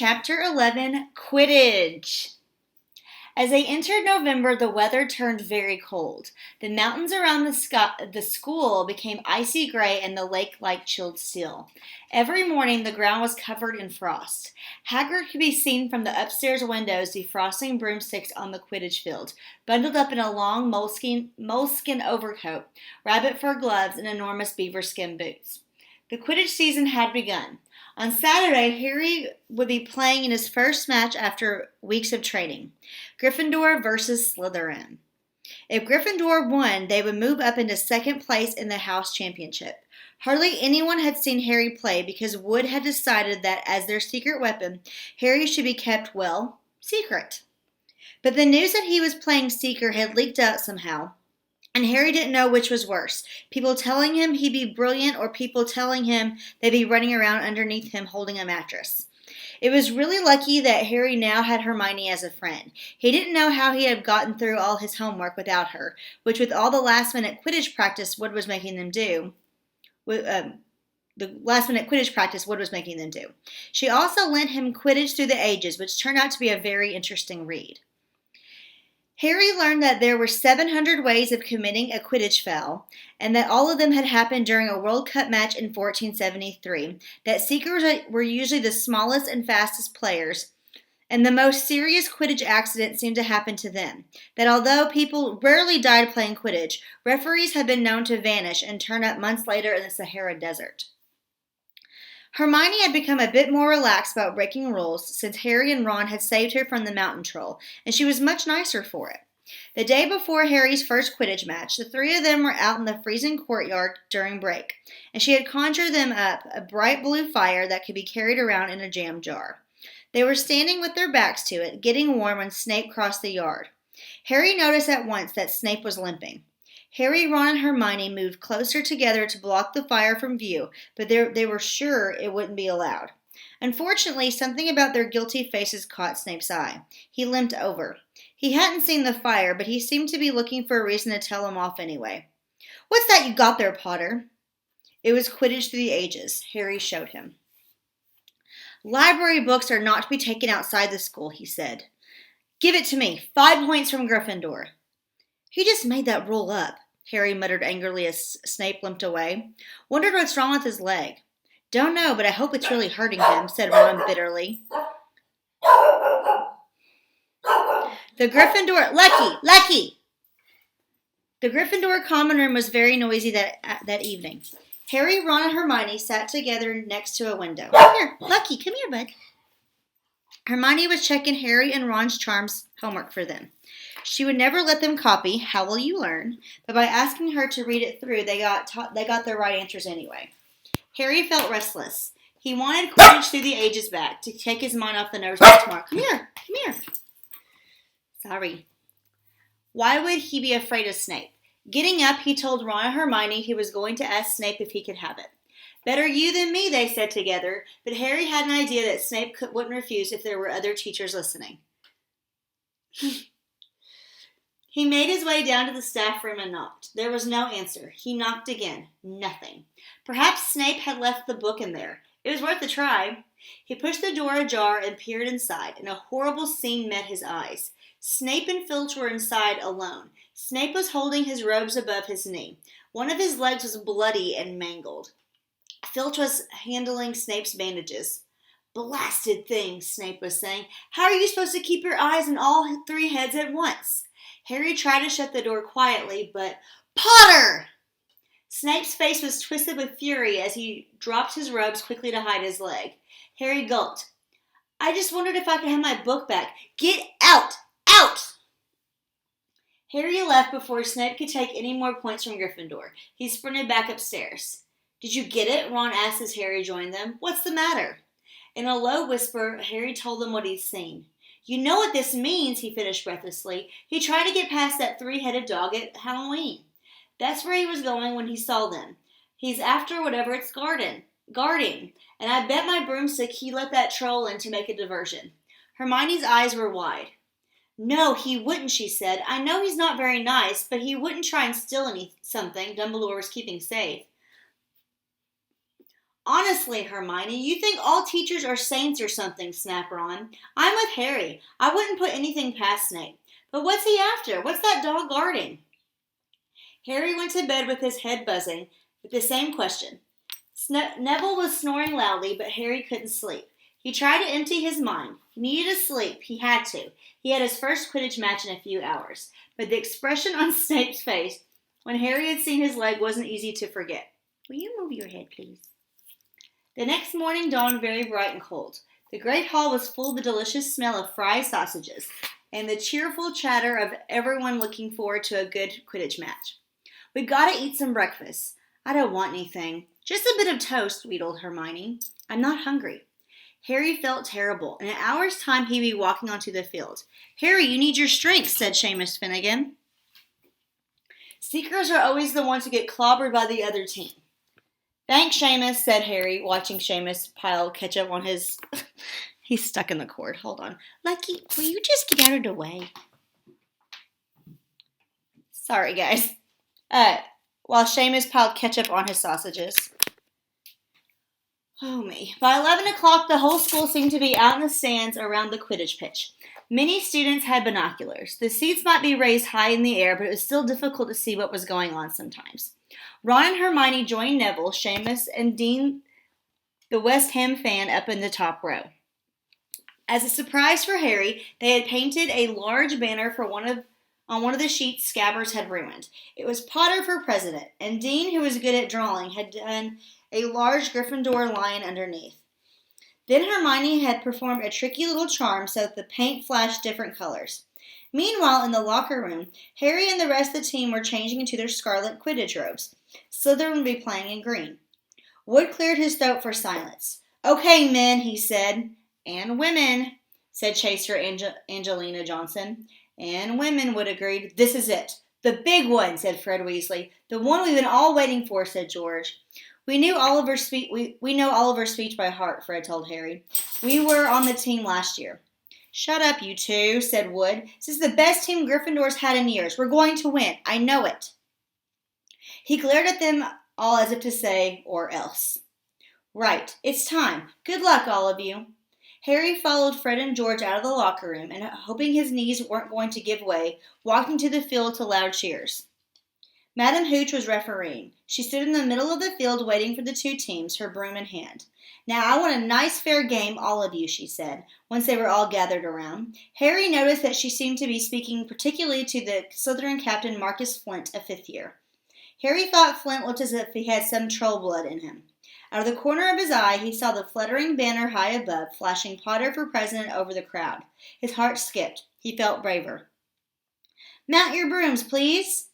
Chapter 11, Quidditch. As they entered November, the weather turned very cold. The mountains around the school became icy gray and the lake like chilled steel. Every morning, the ground was covered in frost. Hagrid could be seen from the upstairs windows defrosting broomsticks on the Quidditch field, bundled up in a long moleskin overcoat, rabbit fur gloves, and enormous beaver skin boots. The Quidditch season had begun. On Saturday, Harry would be playing in his first match after weeks of training. Gryffindor versus Slytherin. If Gryffindor won, they would move up into second place in the house championship. Hardly anyone had seen Harry play because Wood had decided that as their secret weapon, Harry should be kept, well, secret. But the news that he was playing Seeker had leaked out somehow, and Harry didn't know which was worse, people telling him he'd be brilliant or people telling him they'd be running around underneath him holding a mattress. It was really lucky that Harry now had Hermione as a friend. He didn't know how he had gotten through all his homework without her, which with all the last-minute Quidditch practice Wood was making them do, She also lent him Quidditch Through the Ages, which turned out to be a very interesting read. Harry learned that there were 700 ways of committing a Quidditch foul, and that all of them had happened during a World Cup match in 1473, that Seekers were usually the smallest and fastest players, and the most serious Quidditch accidents seemed to happen to them, that although people rarely died playing Quidditch, referees had been known to vanish and turn up months later in the Sahara Desert. Hermione had become a bit more relaxed about breaking rules since Harry and Ron had saved her from the mountain troll, and she was much nicer for it. The day before Harry's first Quidditch match, the three of them were out in the freezing courtyard during break, and she had conjured them up a bright blue fire that could be carried around in a jam jar. They were standing with their backs to it, getting warm when Snape crossed the yard. Harry noticed at once that Snape was limping. Harry, Ron, and Hermione moved closer together to block the fire from view, but they were sure it wouldn't be allowed. Unfortunately, something about their guilty faces caught Snape's eye. He limped over. He hadn't seen the fire, but he seemed to be looking for a reason to tell him off anyway. "What's that you got there, Potter?" It was Quidditch Through the Ages. Harry showed him. "Library books are not to be taken outside the school," he said. "Give it to me. 5 points from Gryffindor." "He just made that rule up," Harry muttered angrily as Snape limped away. "Wondered what's wrong with his leg." "Don't know, but I hope it's really hurting him," said Ron bitterly. The Gryffindor common room was very noisy that evening. Harry, Ron, and Hermione sat together next to a window. "Here, Lucky, come here, bud." Hermione was checking Harry and Ron's charms homework for them. She would never let them copy "How will you learn?" but by asking her to read it through, they got their right answers anyway. Harry felt restless. He wanted Quidditch Through the Ages back to take his mind off the nerves of tomorrow. Come here. Sorry. Why would he be afraid of Snape? Getting up, he told Ron and Hermione he was going to ask Snape if he could have it. "Better you than me," they said together, but Harry had an idea that Snape wouldn't refuse if there were other teachers listening. He made his way down to the staff room and knocked. There was no answer. He knocked again. Nothing. Perhaps Snape had left the book in there. It was worth a try. He pushed the door ajar and peered inside, and a horrible scene met his eyes. Snape and Filch were inside alone. Snape was holding his robes above his knee. One of his legs was bloody and mangled. Filch was handling Snape's bandages. "Blasted thing," Snape was saying. "How are you supposed to keep your eyes on all 3 heads at once?" Harry tried to shut the door quietly, but "Potter!" Snape's face was twisted with fury as he dropped his robes quickly to hide his leg. Harry gulped. "I just wondered if I could have my book back. Get out! Out!" Harry left before Snape could take any more points from Gryffindor. He sprinted back upstairs. "Did you get it?" Ron asked as Harry joined them. "What's the matter?" In a low whisper, Harry told them what he'd seen. "You know what this means," he finished breathlessly. "He tried to get past that 3-headed dog at Halloween. That's where he was going when he saw them. He's after whatever it's guarding. And I bet my broomstick he let that troll in to make a diversion." Hermione's eyes were wide. "No, he wouldn't," she said. "I know he's not very nice, but he wouldn't try and steal something Dumbledore was keeping safe." Honestly, Hermione, you think all teachers are saints or something, snapped Ron. I'm with Harry. I wouldn't put anything past Snape. But what's he after? What's that dog guarding? Harry went to bed with his head buzzing with the same question. Neville was snoring loudly, but Harry couldn't sleep. He tried to empty his mind. He needed to sleep. He had to. He had his first Quidditch match in a few hours. But the expression on Snape's face when Harry had seen his leg wasn't easy to forget. Will you move your head, please? The next morning dawned very bright and cold. The great hall was full of the delicious smell of fried sausages and the cheerful chatter of everyone looking forward to a good Quidditch match. We gotta eat some breakfast. I don't want anything. Just a bit of toast, wheedled Hermione. I'm not hungry. Harry felt terrible. In an hour's time, he'd be walking onto the field. Harry, you need your strength, said Seamus Finnegan. Seekers are always the ones who get clobbered by the other team. Thanks, Seamus, said Harry, watching Seamus pile ketchup on his... He's stuck in the cord. Hold on. Lucky, will you just get out of the way? Sorry, guys. While Seamus piled ketchup on his sausages. Oh, me. By 11 o'clock, the whole school seemed to be out in the stands around the Quidditch pitch. Many students had binoculars. The seats might be raised high in the air, but it was still difficult to see what was going on sometimes. Ron and Hermione joined Neville, Seamus, and Dean, the West Ham fan, up in the top row. As a surprise for Harry, they had painted a large banner on one of the sheets Scabbers had ruined. It was Potter for president, and Dean, who was good at drawing, had done a large Gryffindor lion underneath. Then Hermione had performed a tricky little charm so that the paint flashed different colors. Meanwhile, in the locker room, Harry and the rest of the team were changing into their scarlet Quidditch robes. Slytherin would be playing in green. Wood cleared his throat for silence. Okay, men, he said. And women, said Chaser Angelina Johnson. And women, Wood agreed. This is it. The big one, said Fred Weasley. The one we've been all waiting for, said George. We know Oliver's speech by heart, Fred told Harry. We were on the team last year. Shut up, you two, said Wood. This is the best team Gryffindor's had in years. We're going to win. I know it. He glared at them all as if to say, or else. Right, it's time. Good luck, all of you. Harry followed Fred and George out of the locker room and, hoping his knees weren't going to give way, walked into the field to loud cheers. Madam Hooch was refereeing. She stood in the middle of the field waiting for the two teams, her broom in hand. Now, I want a nice fair game, all of you, she said, once they were all gathered around. Harry noticed that she seemed to be speaking particularly to the Slytherin captain Marcus Flint, a fifth year. Harry thought Flint looked as if he had some troll blood in him. Out of the corner of his eye, he saw the fluttering banner high above, flashing Potter for president over the crowd. His heart skipped. He felt braver. Mount your brooms, please.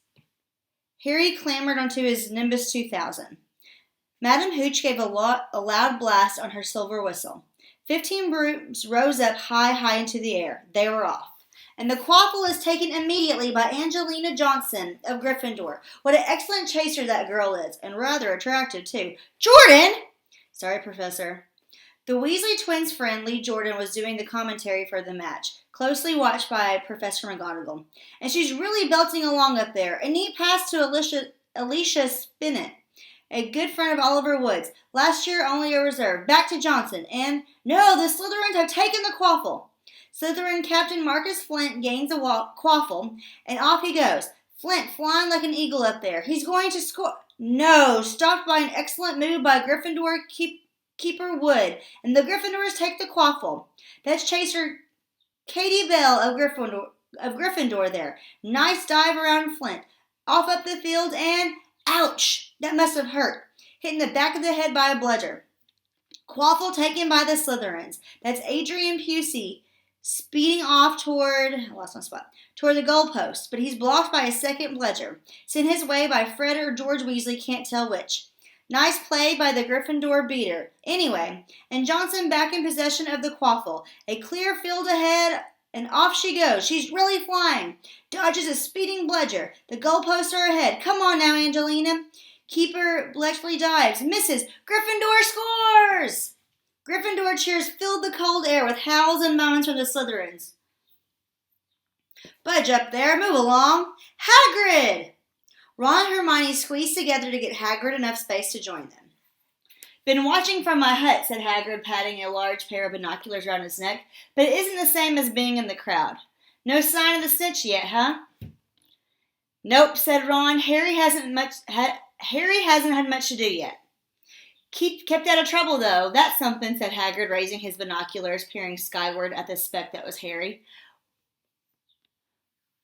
Harry clambered onto his Nimbus 2000. Madam Hooch gave a loud blast on her silver whistle. 15 brooms rose up high into the air. They were off. And the quaffle is taken immediately by Angelina Johnson of Gryffindor. What an excellent chaser that girl is, and rather attractive, too. Jordan! Sorry, Professor. The Weasley twins' friend, Lee Jordan, was doing the commentary for the match, closely watched by Professor McGonagall. And she's really belting along up there. A neat pass to Alicia Spinnet, a good friend of Oliver Wood's. Last year, only a reserve. Back to Johnson. And, no, the Slytherins have taken the quaffle. Slytherin Captain Marcus Flint gains a quaffle, and off he goes. Flint flying like an eagle up there. He's going to score. No, stopped by an excellent move by Gryffindor keeper Wood, and the Gryffindors take the quaffle. That's Chaser Katie Bell of Gryffindor there. Nice dive around Flint. Off up the field and, ouch! That must have hurt. Hitting the back of the head by a bludger. Quaffle taken by the Slytherins. That's Adrian Pusey speeding off toward the goalpost, but he's blocked by a second bludger, sent his way by Fred or George Weasley, can't tell which. Nice play by the Gryffindor beater. Anyway, and Johnson back in possession of the quaffle. A clear field ahead, and off she goes. She's really flying. Dodges a speeding bludger. The goalposts are ahead. Come on now, Angelina. Keeper Bletchley dives. Misses. Gryffindor scores! Gryffindor cheers filled the cold air with howls and moans from the Slytherins. Budge up there, move along. Hagrid! Ron and Hermione squeezed together to get Hagrid enough space to join them. Been watching from my hut, said Hagrid, patting a large pair of binoculars around his neck, but it isn't the same as being in the crowd. No sign of the snitch yet, huh? Nope, said Ron. Harry hasn't had much to do yet. Kept out of trouble, though. That's something, said Hagrid, raising his binoculars, peering skyward at the speck that was Harry.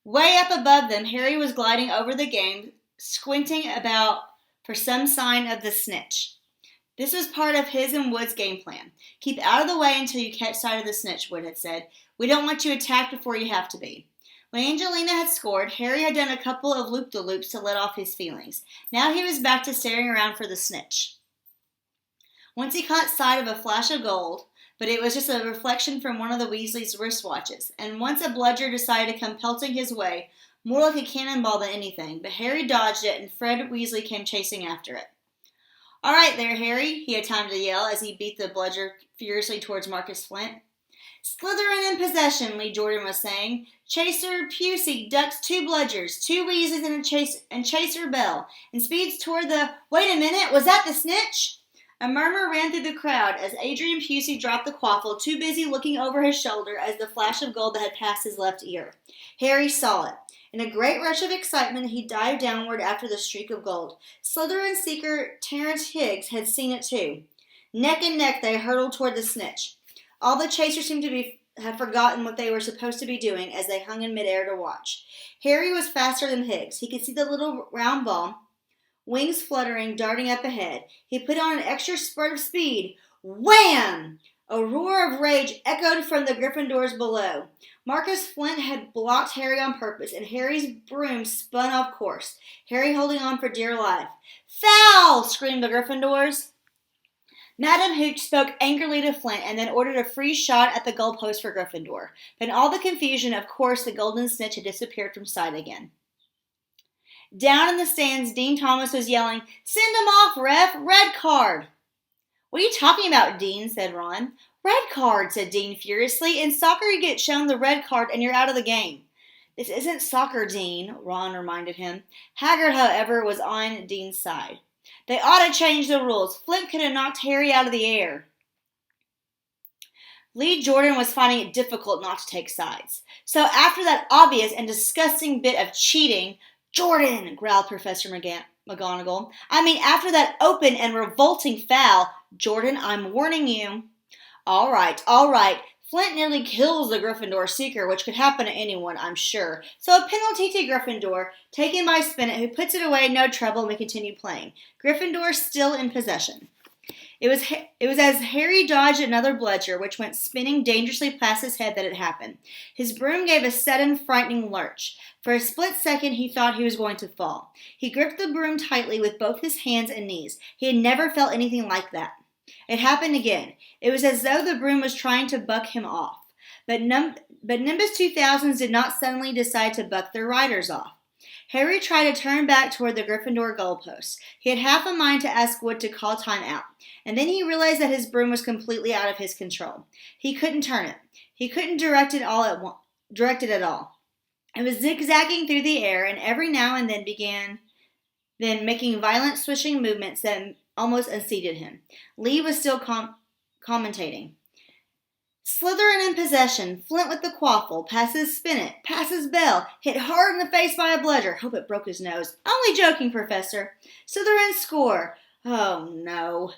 Way up above them, Harry was gliding over the game, squinting about for some sign of the snitch. This was part of his and Wood's game plan. Keep out of the way until you catch sight of the snitch, Wood had said. We don't want you attacked before you have to be. When Angelina had scored, Harry had done a couple of loop-de-loops to let off his feelings. Now he was back to staring around for the snitch. Once he caught sight of a flash of gold, but it was just a reflection from one of the Weasleys' wristwatches, and once a bludger decided to come pelting his way, more like a cannonball than anything, but Harry dodged it and Fred Weasley came chasing after it. All right there, Harry, he had time to yell as he beat the bludger furiously towards Marcus Flint. Slytherin in possession, Lee Jordan was saying. Chaser Pusey ducks 2 bludgers, 2 Weasleys and Chaser Bell, and speeds toward the... Wait a minute, was that the snitch? A murmur ran through the crowd as Adrian Pusey dropped the quaffle, too busy looking over his shoulder as the flash of gold that had passed his left ear. Harry saw it. In a great rush of excitement, he dived downward after the streak of gold. Slytherin seeker Terrence Higgs had seen it too. Neck and neck, they hurtled toward the snitch. All the chasers seemed to have forgotten what they were supposed to be doing as they hung in midair to watch. Harry was faster than Higgs. He could see the little round ball, wings fluttering, darting up ahead. He put on an extra spurt of speed. Wham! A roar of rage echoed from the Gryffindors below. Marcus Flint had blocked Harry on purpose, and Harry's broom spun off course, Harry holding on for dear life. Foul! Screamed the Gryffindors. Madam Hooch spoke angrily to Flint and then ordered a free shot at the goalpost for Gryffindor. But in all the confusion, of course, the golden snitch had disappeared from sight again. Down in the stands, Dean Thomas was yelling, Send him off, ref! Red card! What are you talking about, Dean? Said Ron. Red card, said Dean furiously. In soccer, you get shown the red card and you're out of the game. This isn't soccer, Dean, Ron reminded him. Hagrid, however, was on Dean's side. They ought to change the rules. Flint could have knocked Harry out of the air. Lee Jordan was finding it difficult not to take sides. So after that obvious and disgusting bit of cheating, Jordan, growled Professor McGonagall. I mean, after that open and revolting foul, Jordan, I'm warning you. All right. Flint nearly kills the Gryffindor seeker, which could happen to anyone, I'm sure. So a penalty to Gryffindor, taken by Spinnet, who puts it away, no trouble, and we continue playing. Gryffindor still in possession. It was as Harry dodged another bludger, which went spinning dangerously past his head, that it happened. His broom gave a sudden, frightening lurch. For a split second, he thought he was going to fall. He gripped the broom tightly with both his hands and knees. He had never felt anything like that. It happened again. It was as though the broom was trying to buck him off. But Nimbus 2000s did not suddenly decide to buck their riders off. Harry tried to turn back toward the Gryffindor goalpost. He had half a mind to ask Wood to call time out, and then he realized that his broom was completely out of his control. He couldn't turn it. He couldn't direct it at all. It was zigzagging through the air, and every now and then making violent swishing movements that almost unseated him. Lee was still commentating. Slytherin in possession, Flint with the quaffle, passes Spinnet, passes Bell, hit hard in the face by a bludger. Hope it broke his nose. Only joking, Professor. Slytherin score. Oh, no.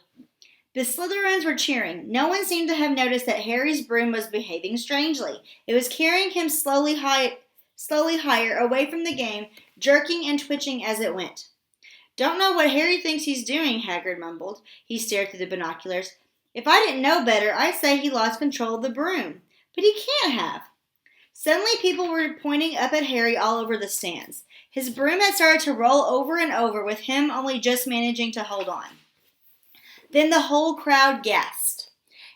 The Slytherins were cheering. No one seemed to have noticed that Harry's broom was behaving strangely. It was carrying him slowly higher away from the game, jerking and twitching as it went. Don't know what Harry thinks he's doing, Hagrid mumbled. He stared through the binoculars. If I didn't know better, I'd say he lost control of the broom. But he can't have. Suddenly people were pointing up at Harry all over the stands. His broom had started to roll over and over, with him only just managing to hold on. Then the whole crowd gasped.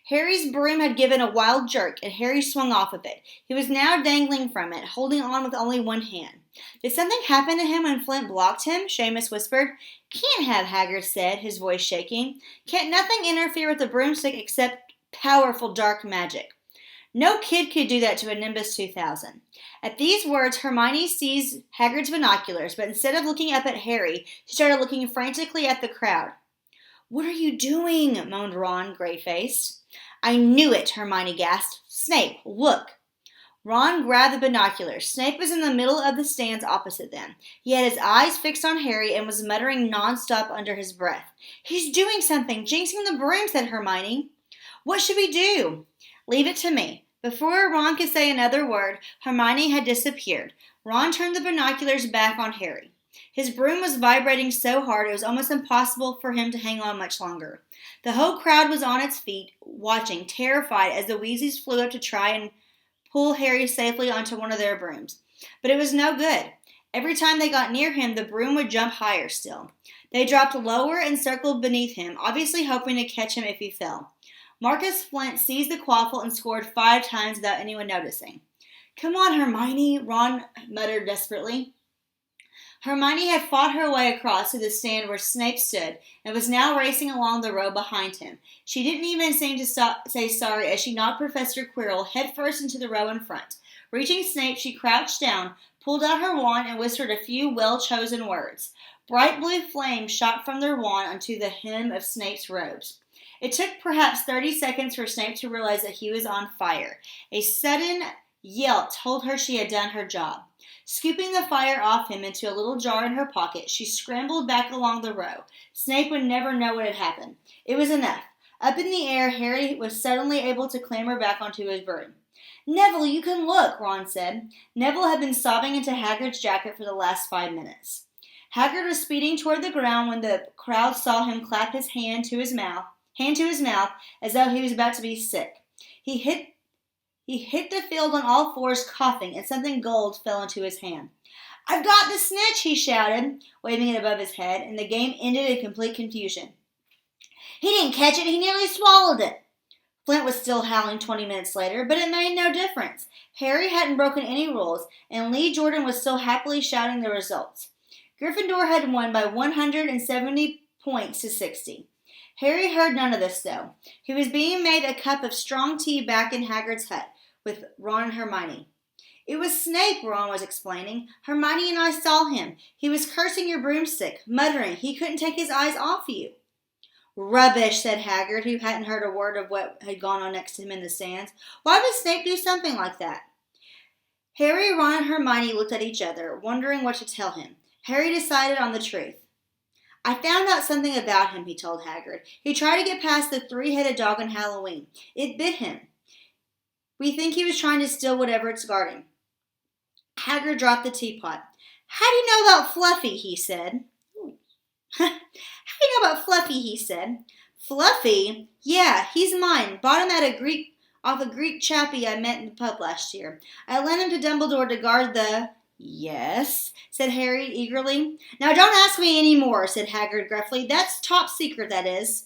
Harry's broom had given a wild jerk, and Harry swung off of it. He was now dangling from it, holding on with only one hand. Did something happen to him when Flint blocked him? Seamus whispered. Can't have, Hagrid said, his voice shaking. Can't nothing interfere with the broomstick except powerful dark magic. No kid could do that to a Nimbus 2000. At these words, Hermione seized Hagrid's binoculars, but instead of looking up at Harry, she started looking frantically at the crowd. "What are you doing?" moaned Ron, gray-faced. "I knew it," Hermione gasped. "Snape, look." Ron grabbed the binoculars. Snape was in the middle of the stands opposite them. He had his eyes fixed on Harry and was muttering nonstop under his breath. "He's doing something, jinxing the broom," said Hermione. "What should we do?" "Leave it to me." Before Ron could say another word, Hermione had disappeared. Ron turned the binoculars back on Harry. His broom was vibrating so hard it was almost impossible for him to hang on much longer. The whole crowd was on its feet, watching, terrified, as the Weasleys flew up to try and pull Harry safely onto one of their brooms. But it was no good. Every time they got near him, the broom would jump higher still. They dropped lower and circled beneath him, obviously hoping to catch him if he fell. Marcus Flint seized the quaffle and scored 5 times without anyone noticing. "Come on, Hermione," Ron muttered desperately. Hermione had fought her way across to the stand where Snape stood and was now racing along the row behind him. She didn't even seem to say sorry as she knocked Professor Quirrell headfirst into the row in front. Reaching Snape, she crouched down, pulled out her wand, and whispered a few well-chosen words. Bright blue flames shot from their wand onto the hem of Snape's robes. It took perhaps 30 seconds for Snape to realize that he was on fire. A sudden yelp told her she had done her job. Scooping the fire off him into a little jar in her pocket, she scrambled back along the row. Snape would never know what had happened. It was enough. Up in the air, Harry was suddenly able to clamber back onto his broom. "Neville, you can look," Ron said. Neville had been sobbing into Hagrid's jacket for the last 5 minutes. Hagrid was speeding toward the ground when the crowd saw him clap his hand to his mouth as though he was about to be sick. He hit the field on all fours, coughing, and something gold fell into his hand. "I've got the snitch," he shouted, waving it above his head, and the game ended in complete confusion. "He didn't catch it, he nearly swallowed it." Flint was still howling 20 minutes later, but it made no difference. Harry hadn't broken any rules, and Lee Jordan was still happily shouting the results. Gryffindor had won by 170 points to 60. Harry heard none of this, though. He was being made a cup of strong tea back in Hagrid's hut with Ron and Hermione. "It was Snape," Ron was explaining. "Hermione and I saw him. He was cursing your broomstick, muttering he couldn't take his eyes off you." "Rubbish," said Hagrid, who hadn't heard a word of what had gone on next to him in the stands. "Why would Snape do something like that?" Harry, Ron, and Hermione looked at each other, wondering what to tell him. Harry decided on the truth. "I found out something about him," he told Hagrid. "He tried to get past the 3-headed dog on Halloween. It bit him. We think he was trying to steal whatever it's guarding." Hagrid dropped the teapot. "How do you know about Fluffy?" he said. "How do you know about Fluffy?" he said. "Fluffy? Yeah, he's mine. Bought him off a Greek chappie I met in the pub last year. I lent him to Dumbledore to guard the—" "Yes," said Harry eagerly. "Now don't ask me any more," said Hagrid gruffly. "That's top secret, that is."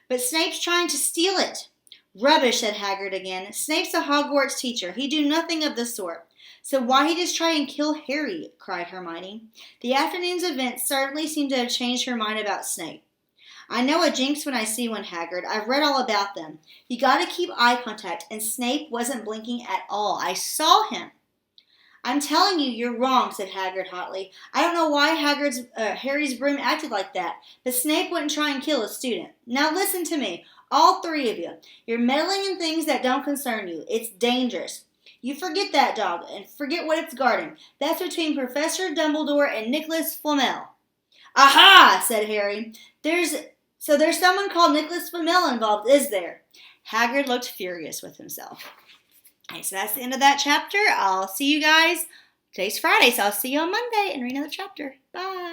"But Snape's trying to steal it." "Rubbish," said Hagrid again. "Snape's a Hogwarts teacher. He'd do nothing of the sort." "So why he just try and kill Harry?" cried Hermione. The afternoon's events certainly seemed to have changed her mind about Snape. "I know a jinx when I see one, Hagrid. I've read all about them. You gotta keep eye contact, and Snape wasn't blinking at all. I saw him." "I'm telling you, you're wrong," said Hagrid hotly. "I don't know why Harry's broom acted like that, but Snape wouldn't try and kill a student. Now listen to me, all 3 of you. You're meddling in things that don't concern you. It's dangerous. You forget that dog, and forget what it's guarding. That's between Professor Dumbledore and Nicholas Flamel." "Aha!" said Harry. There's someone called Nicholas Flamel involved, is there?" Hagrid looked furious with himself. Okay, so that's the end of that chapter. I'll see you guys. Today's Friday, so I'll see you on Monday and read another chapter. Bye.